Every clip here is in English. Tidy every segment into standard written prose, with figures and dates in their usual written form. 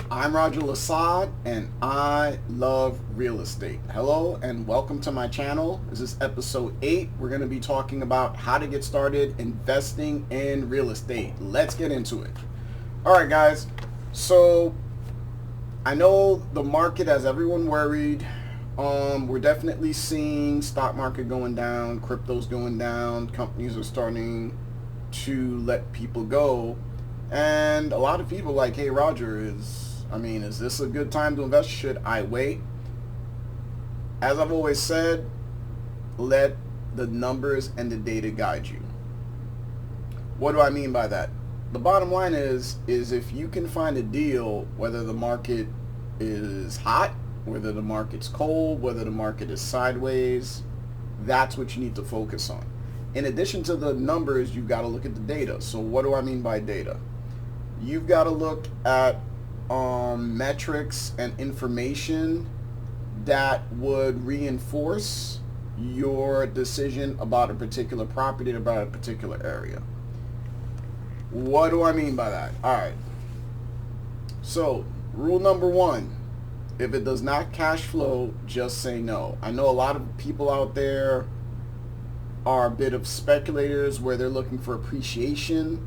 I'm Roger Lasad and I love real estate. Hello and welcome to my channel. This is episode 8. We're going to be talking about how to get started investing in real estate. Let's get into it. Alright guys, so I know the market has everyone worried. We're definitely seeing stock market going down, crypto's going down, companies are starting to let people go. And a lot of people like, hey Roger, is this a good time to invest? Should I wait? As I've always said, let the numbers and the data guide you. What do I mean by that? The bottom line is if you can find a deal, whether the market is hot, whether the market's cold, whether the market is sideways, that's what you need to focus on. In addition to the numbers, you've got to look at the data. So what do I mean by data? You've got to look at metrics and information that would reinforce your decision about a particular property, about a particular area. What do I mean by that? Alright. So, rule number 1, if it does not cash flow, just say no. I know a lot of people out there are a bit of speculators where they're looking for appreciation.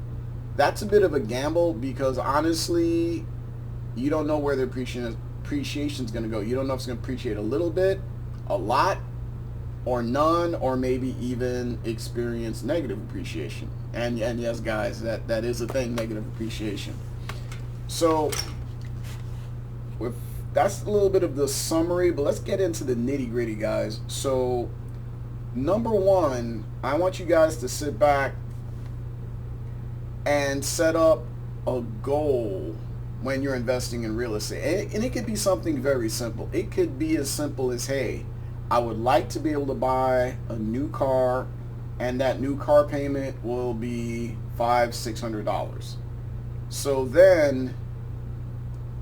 That's a bit of a gamble because honestly, you don't know where the appreciation is going to go. You don't know if it's going to appreciate a little bit, a lot, or none, or maybe even experience negative appreciation. And yes, guys, that is a thing, negative appreciation. So that's a little bit of the summary, but let's get into the nitty-gritty, guys. So number 1, I want you guys to sit back and set up a goal when you're investing in real estate. And it could be something very simple. It could be as simple as, hey, I would like to be able to buy a new car, and that new car payment will be $500-$600. So then,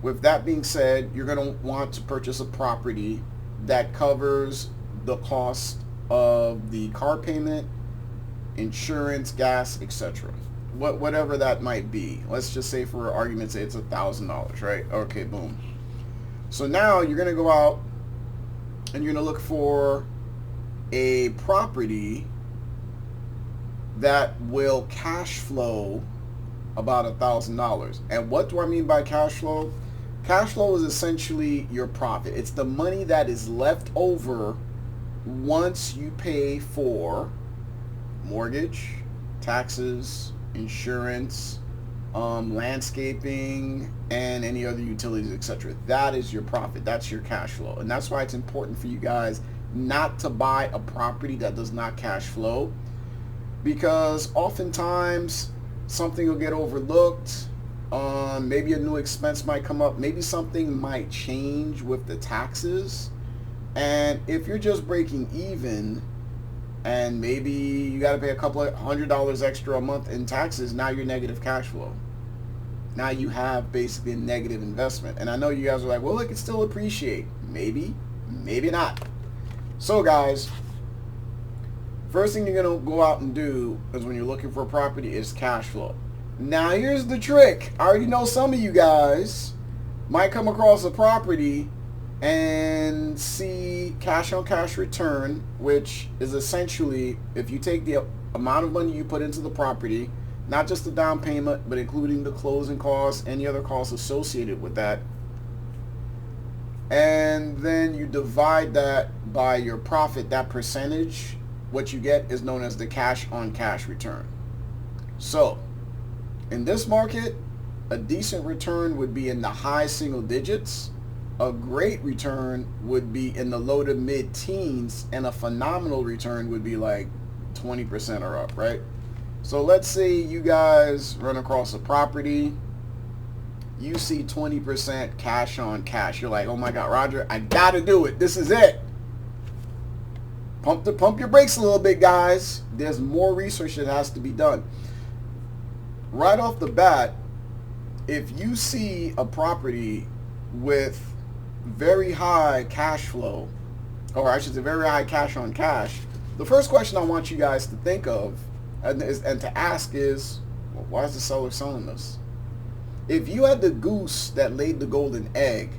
with that being said, you're going to want to purchase a property that covers the cost of the car payment, insurance, gas, etc. Whatever that might be. Let's just say for argument's sake it's $1,000, right? Okay, boom. So now you're going to go out and you're going to look for a property that will cash flow about $1,000. And what do I mean by cash flow? Cash flow is essentially your profit. It's the money that is left over once you pay for mortgage, taxes, insurance, landscaping, and any other utilities, etc. That is your profit. That's your cash flow. And that's why it's important for you guys not to buy a property that does not cash flow, because oftentimes something will get overlooked. Maybe a new expense might come up. Maybe something might change with the taxes. And if you're just breaking even, and maybe you got to pay a couple of $100 extra a month in taxes, now you're negative cash flow. Now you have basically a negative investment. And I know you guys are like, well, it can still appreciate. Maybe, maybe not. So guys, first thing you're going to go out and do is when you're looking for a property is cash flow. Now here's the trick. I already know some of you guys might come across a property and see cash on cash return, which is essentially if you take the amount of money you put into the property, not just the down payment, but including the closing costs, any other costs associated with that, and then you divide that by your profit, that percentage, what you get is known as the cash on cash return. So in this market, a decent return would be in the high single digits. A great return would be in the low to mid teens, and a phenomenal return would be like 20% or up, right? So let's say you guys run across a property, you see 20% cash on cash. You're like, oh my God, Roger, I gotta do it. This is it. Pump your brakes a little bit, guys. There's more research that has to be done. Right off the bat, if you see a property with very high cash flow, or I should say very high cash on cash, the first question I want you guys to think of and to ask is, well, why is the seller selling this? If you had the goose that laid the golden egg,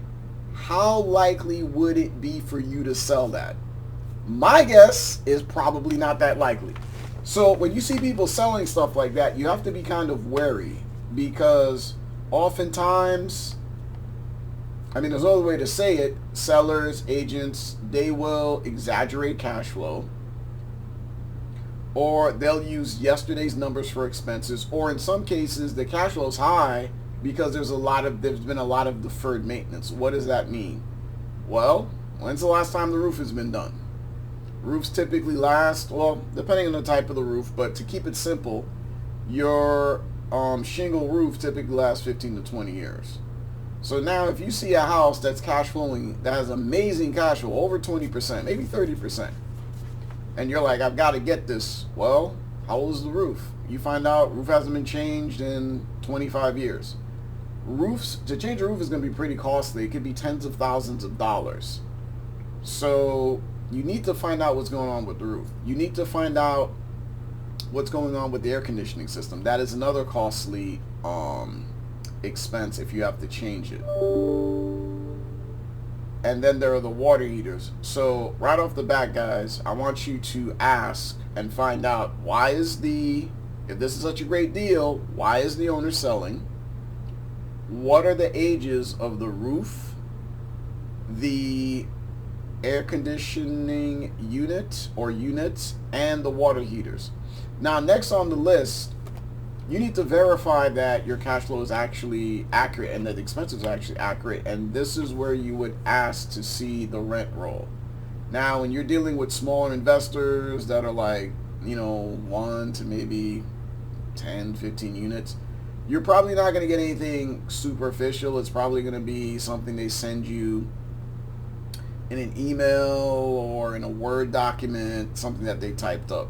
how likely would it be for you to sell that? My guess is probably not that likely. So when you see people selling stuff like that, you have to be kind of wary, because oftentimes, I mean, there's no other way to say it, sellers, agents, they will exaggerate cash flow, or they'll use yesterday's numbers for expenses, or in some cases the cash flow is high because there's been a lot of deferred maintenance. What does that mean? Well, when's the last time the roof has been done? Roofs typically last, well, depending on the type of the roof, but to keep it simple, your shingle roof typically lasts 15 to 20 years. So now if you see a house that's cash flowing, that has amazing cash flow, over 20%, maybe 30%, and you're like, I've got to get this. Well, how old is the roof? You find out roof hasn't been changed in 25 years. To change a roof is going to be pretty costly. It could be tens of thousands of dollars. So you need to find out what's going on with the roof. You need to find out what's going on with the air conditioning system. That is another costly expense if you have to change it. And then there are the water heaters. So right off the bat, guys, I want you to ask and find out, if this is such a great deal, why is the owner selling? What are the ages of the roof, the air conditioning unit or units, and the water heaters? Now, next on the list, you need to verify that your cash flow is actually accurate and that the expenses are actually accurate. And this is where you would ask to see the rent roll. Now, when you're dealing with smaller investors that are like, 1 to maybe 10, 15 units, you're probably not going to get anything superficial. It's probably going to be something they send you in an email or in a Word document, something that they typed up.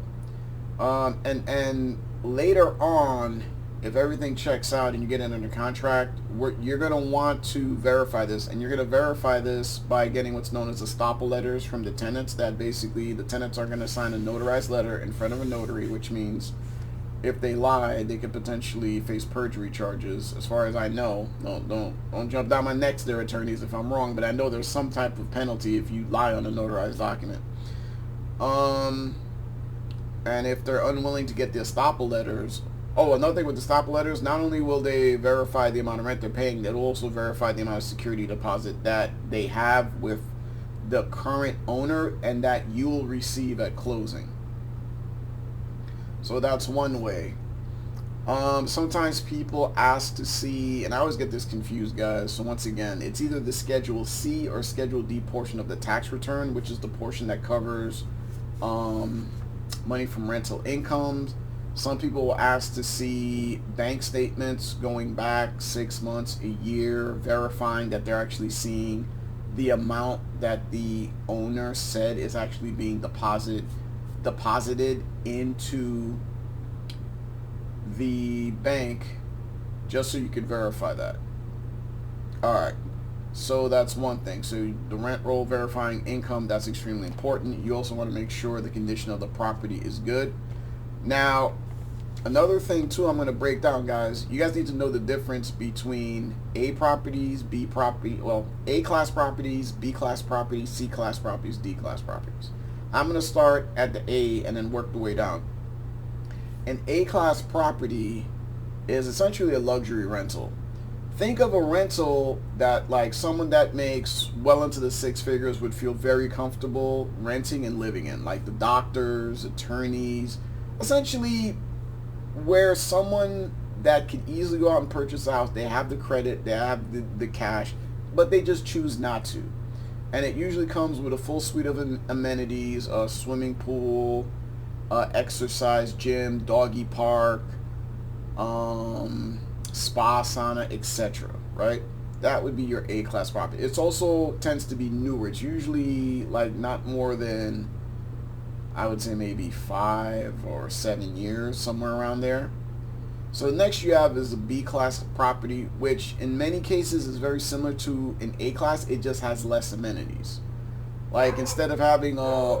And later on, if everything checks out and you get it under contract, you're going to want to verify this, and you're going to verify this by getting what's known as estoppel letters from the tenants. That basically the tenants are going to sign a notarized letter in front of a notary, which means if they lie, they could potentially face perjury charges. As far as I know, don't jump down my necks there, attorneys, if I'm wrong, but I know there's some type of penalty if you lie on a notarized document. And if they're unwilling to get the estoppel letters, another thing with the estoppel letters, not only will they verify the amount of rent they're paying, they'll also verify the amount of security deposit that they have with the current owner and that you'll receive at closing. So that's one way. Sometimes people ask to see, and I always get this confused, guys. So once again, it's either the Schedule C or Schedule D portion of the tax return, which is the portion that covers money from rental incomes. Some people will ask to see bank statements going back 6 months, a year, verifying that they're actually seeing the amount that the owner said is actually being deposited into the bank, just so you could verify that. Alright, so that's one thing. So the rent roll, verifying income, that's extremely important. You also want to make sure the condition of the property is good. Now, another thing too I'm going to break down, guys, you guys need to know the difference between A properties, A-class properties, B-class properties, C-class properties, D-class properties. I'm going to start at the A and then work the way down. An A-class property is essentially a luxury rental. Think of a rental that, like, someone that makes well into the 6 figures would feel very comfortable renting and living in, like the doctors, attorneys, essentially where someone that could easily go out and purchase a house, they have the credit, they have the cash, but they just choose not to. And it usually comes with a full suite of amenities, a swimming pool, exercise gym, doggy park, spa, sauna, etc. Right? That would be your A-class property. It also tends to be newer. It's usually like not more than, I would say, maybe 5 or 7 years, somewhere around there. So the next you have is a B-class property, which in many cases is very similar to an A-class. It just has less amenities. Like, instead of having a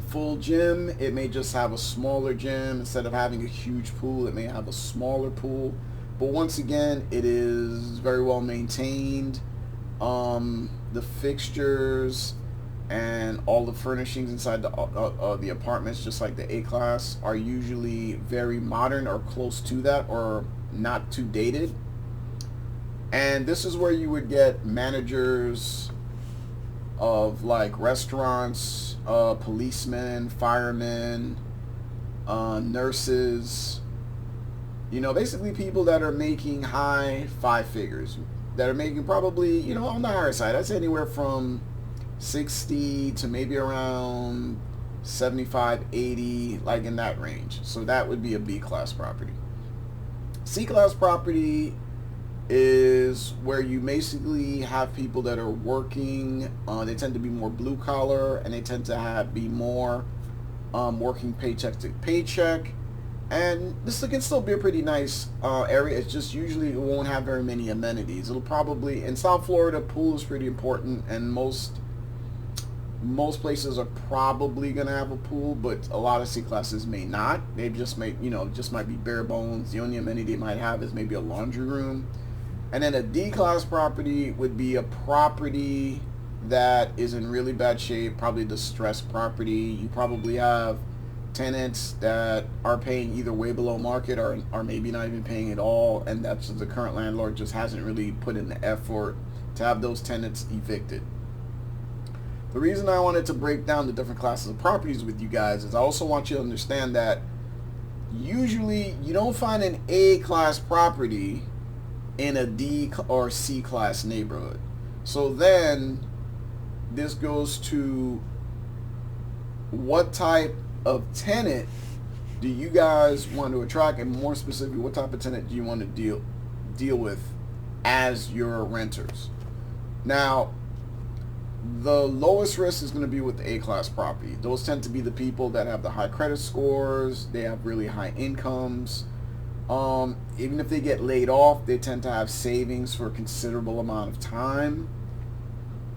full gym, it may just have a smaller gym. Instead of having a huge pool, it may have a smaller pool. but once again, it is very well maintained. The fixtures and all the furnishings inside the apartments, just like the A class, are usually very modern or close to that, or not too dated. And this is where you would get managers of like restaurants, policemen, firemen, nurses, basically people that are making high five figures, that are making probably, on the higher side. I'd say anywhere from 60 to maybe around 75, 80, like in that range. So that would be a B class property. C class property is where you basically have people that are working. They tend to be more blue collar, and they tend to be more working paycheck to paycheck. And this can still be a pretty nice area. It's just usually it won't have very many amenities. It'll probably, in South Florida, pool is pretty important, and most places are probably gonna have a pool, but a lot of C classes may not. They just might be bare bones. The only amenity they might have is maybe a laundry room. And then a D class property would be a property that is in really bad shape, probably distressed property. You probably have tenants that are paying either way below market or maybe not even paying at all, and that's the current landlord just hasn't really put in the effort to have those tenants evicted. The reason I wanted to break down the different classes of properties with you guys is I also want you to understand that usually you don't find an A class property in a D or C class neighborhood. So then this goes to what type of tenant do you guys want to attract, and more specifically, what type of tenant do you want to deal with as your renters. Now, the lowest risk is going to be with the A-class property. Those tend to be the people that have the high credit scores, they have really high incomes. Even if they get laid off, they tend to have savings for a considerable amount of time.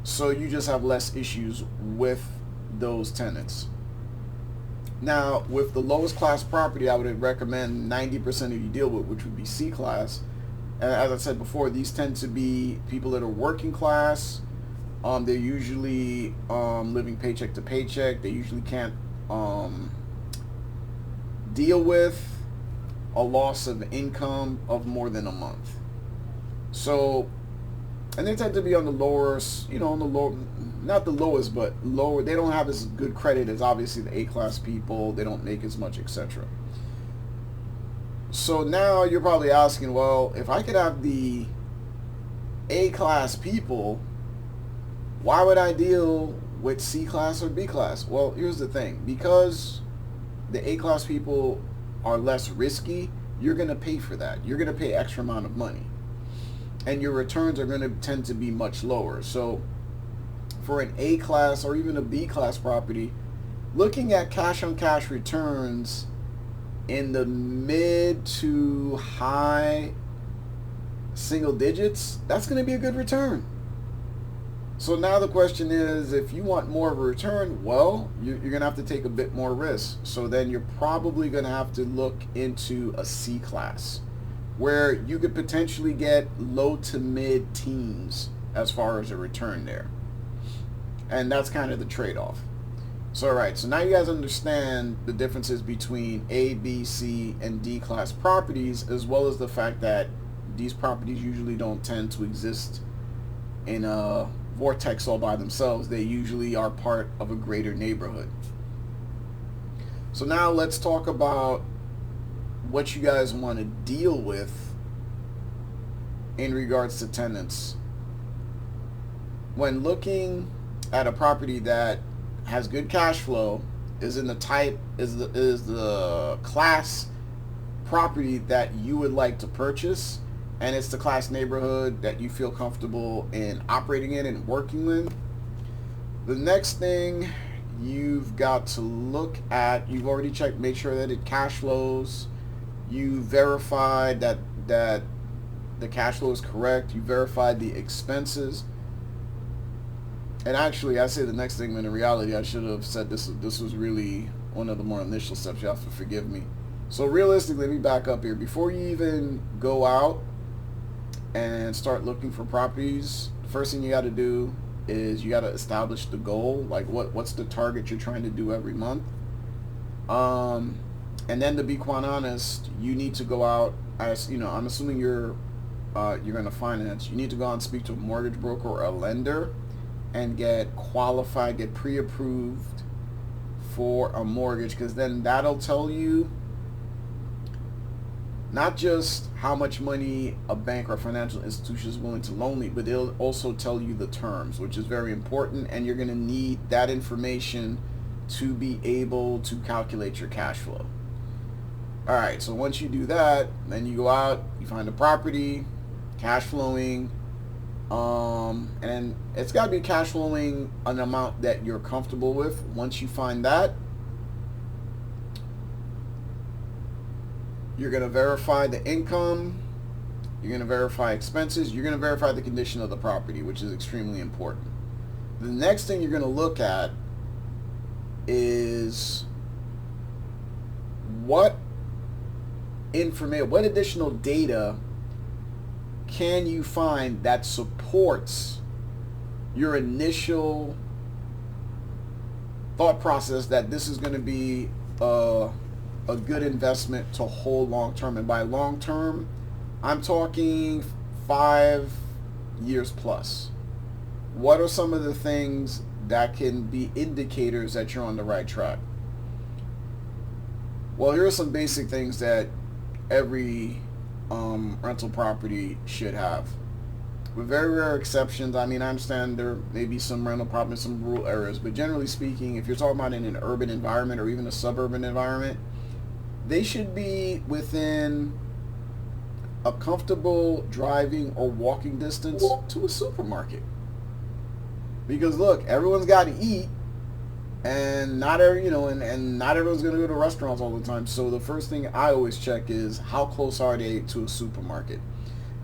So you just have less issues with those tenants. Now, with the lowest class property, I would recommend 90% of you deal with, which would be C class. And as I said before, these tend to be people that are working class. They're usually living paycheck to paycheck. They usually can't deal with a loss of income of more than a month. So, and they tend to be on the lower, on the low, not the lowest, but lower. They don't have as good credit as obviously the A-class people. They don't make as much, etc. So now you're probably asking, well, if I could have the A-class people, why would I deal with C-class or B-class? Well, here's the thing. Because the A-class people are less risky, you're going to pay for that. You're going to pay extra amount of money. And your returns are going to tend to be much lower. So for an A-class or even a B-class property, looking at cash-on-cash returns in the mid to high single digits, that's going to be a good return. So now the question is, if you want more of a return, well, you're going to have to take a bit more risk. So then you're probably going to have to look into a C class, where you could potentially get low to mid teens as far as a return there. And that's kind of the trade-off. So, all right, so now you guys understand the differences between A, B, C, and D class properties, as well as the fact that these properties usually don't tend to exist in a vortex all by themselves. They usually are part of a greater neighborhood. So now let's talk about what you guys want to deal with in regards to tenants. When looking at a property that has good cash flow, is in the type, is the class property that you would like to purchase, and it's the class neighborhood that you feel comfortable in operating in and working in, the next thing you've got to look at, you've already checked, make sure that it cash flows, you verified that the cash flow is correct, you verified the expenses. And actually, I say the next thing, but in reality, I should have said this was really one of the more initial steps. You have to forgive me. So realistically, let me back up here. Before you even go out and start looking for properties, the first thing you got to do is you got to establish the goal. Like what's the target you're trying to do every month. And then to be quite honest, you need to go out as, you know, I'm assuming you're going to finance. You need to go out and speak to a mortgage broker or a lender and get qualified, get pre-approved for a mortgage, because then that'll tell you not just how much money a bank or financial institution is willing to loan you, but it'll also tell you the terms, which is very important, and you're going to need that information to be able to calculate your cash flow. All right, so once you do that, then you go out, you find a property, cash flowing, and it's got to be cash flowing an amount that you're comfortable with. Once you find that, you're going to verify the income, you're going to verify expenses, you're going to verify the condition of the property, which is extremely important. The next thing you're going to look at is what information, what additional data can you find that supports your initial thought process that this is going to be a good investment to hold long term. And by long term, I'm talking 5 years plus. What are some of the things that can be indicators that you're on the right track? Well, here are some basic things that every rental property should have. With very rare exceptions, I mean, I understand there may be some rental properties in some rural areas, but generally speaking, if you're talking about in an urban environment or even a suburban environment, they should be within a comfortable driving or walking distance to a supermarket. Because look, everyone's got to eat, and not not everyone's going to go to restaurants all the time. So the first thing I always check is how close are they to a supermarket,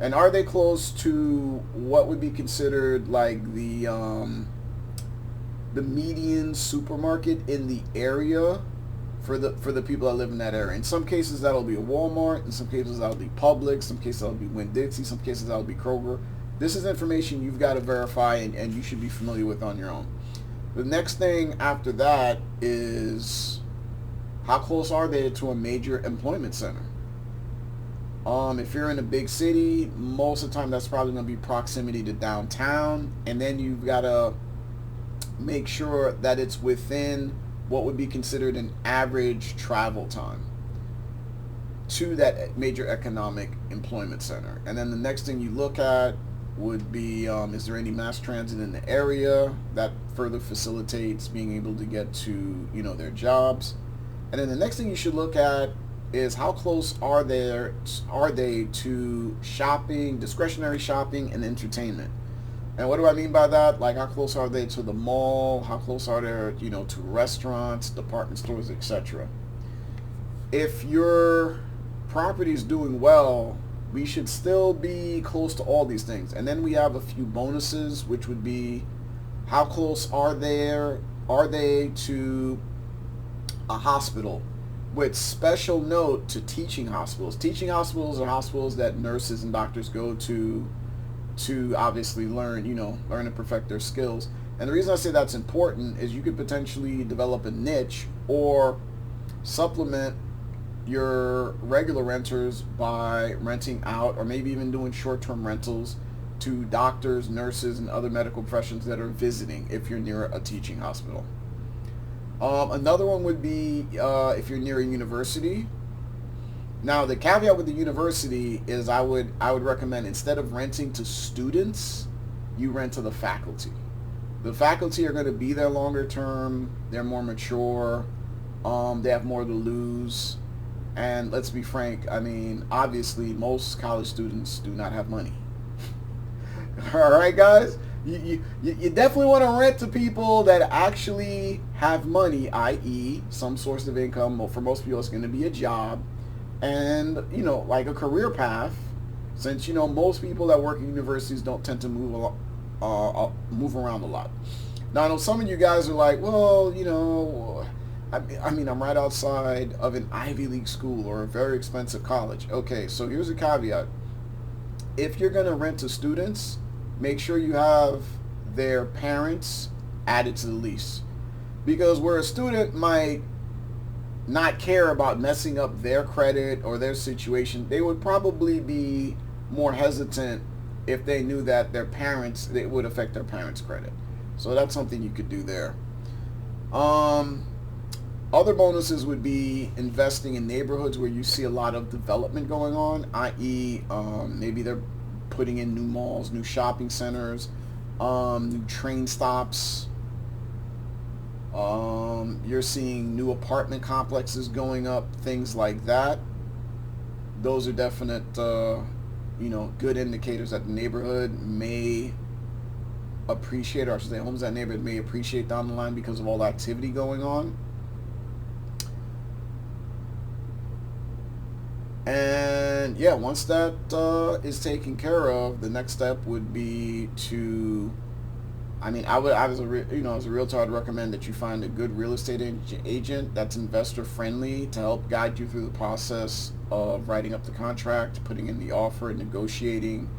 and are they close to what would be considered like the median supermarket in the area for the people that live in that area. In some cases that'll be a Walmart, in some cases that'll be Publix, some cases that'll be Winn-Dixie, some cases that'll be Kroger. This is information you've got to verify and you should be familiar with on your own. The next thing after that is how close are they to a major employment center? If you're in a big city, most of the time that's probably going to be proximity to downtown, and then you've got to make sure that it's within what would be considered an average travel time to that major economic employment center. And then the next thing you look at would be, is there any mass transit in the area that further facilitates being able to get to, their jobs. And then the next thing you should look at is how close are they to shopping, discretionary shopping, and entertainment. And what do I mean by that? Like, how close are they to the mall? How close are they, to restaurants, department stores, etc. If your property is doing well, we should still be close to all these things. And then we have a few bonuses, which would be how close are they to a hospital, with special note to teaching hospitals. Teaching hospitals are hospitals that nurses and doctors go to obviously learn and perfect their skills. And the reason I say that's important is you could potentially develop a niche or supplement your regular renters by renting out, or maybe even doing short-term rentals to doctors, nurses, and other medical professions that are visiting if you're near a teaching hospital. Another one would be if you're near a university. Now, the caveat with the university is I would recommend, instead of renting to students, you rent to the faculty. The faculty are going to be there longer term. They're more mature. They have more to lose. And let's be frank, I mean, obviously most college students do not have money. All right, guys? You definitely want to rent to people that actually have money, i.e. some source of income. Well, for most people, it's going to be a job. And, like a career path, since, most people that work at universities don't tend to move around a lot. Now, I know some of you guys are like, well, I mean, I'm right outside of an Ivy League school or a very expensive college. Okay, so here's a caveat. If you're going to rent to students, make sure you have their parents added to the lease. Because where a student might not care about messing up their credit or their situation, they would probably be more hesitant if they knew that their parents, it would affect their parents' credit. So that's something you could do there. Other bonuses would be investing in neighborhoods where you see a lot of development going on, i.e. Maybe they're putting in new malls, new shopping centers, new train stops. You're seeing new apartment complexes going up, things like that. Those are definite, good indicators that the neighborhood may appreciate, or I should say homes that neighborhood may appreciate down the line because of all the activity going on. And yeah, once that is taken care of, the next step would be to, as a realtor, I'd recommend that you find a good real estate agent that's investor friendly to help guide you through the process of writing up the contract, putting in the offer, negotiating,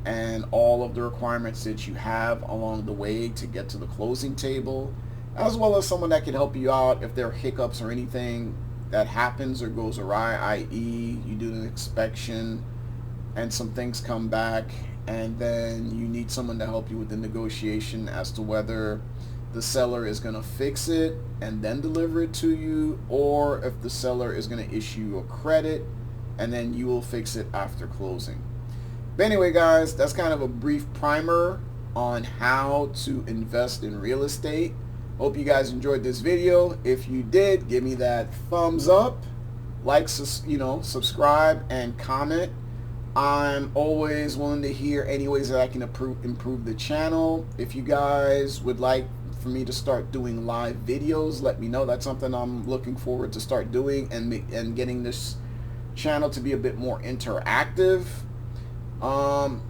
and all of the requirements that you have along the way to get to the closing table, as well as someone that can help you out if there are hiccups or anything that happens or goes awry, i.e. you do an inspection and some things come back and then you need someone to help you with the negotiation as to whether the seller is going to fix it and then deliver it to you, or if the seller is going to issue you a credit and then you will fix it after closing. But anyway, guys, that's kind of a brief primer on how to invest in real estate. Hope you guys enjoyed this video. If you did, give me that thumbs up, like, subscribe, and comment. I'm always willing to hear any ways that I can improve the channel. If you guys would like for me to start doing live videos, let me know. That's something I'm looking forward to start doing, and getting this channel to be a bit more interactive. I'm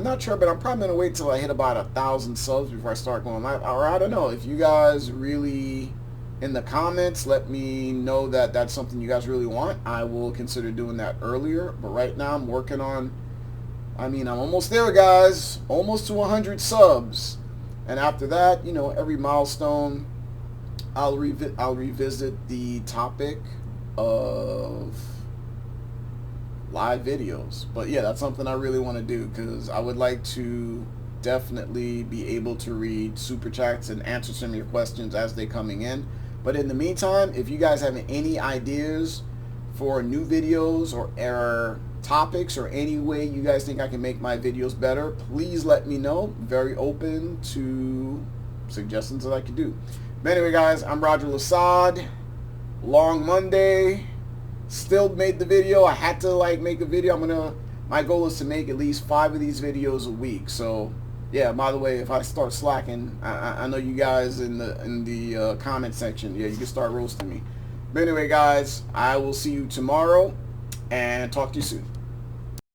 not sure, but I'm probably going to wait till I hit about 1,000 subs before I start going live. Or I don't know. If you guys really, in the comments, let me know that that's something you guys really want, I will consider doing that earlier. But right now I'm working on, I'm almost there, guys. Almost to 100 subs. And after that, every milestone, I'll revisit the topic of live videos. But yeah, that's something I really want to do, because I would like to definitely be able to read super chats and answer some of your questions as they're coming in. But in the meantime, if you guys have any ideas for new videos or topics, or any way you guys think I can make my videos better, please let me know. Very open to suggestions that I could do. But anyway, guys, I'm Roger Lasad. Long Monday. Still made the video. I had to make a video. My goal is to make at least 5 of these videos a week. So yeah, by the way, if I start slacking, I know you guys in the comment section, yeah, you can start roasting me. But anyway, guys, I will see you tomorrow and talk to you soon.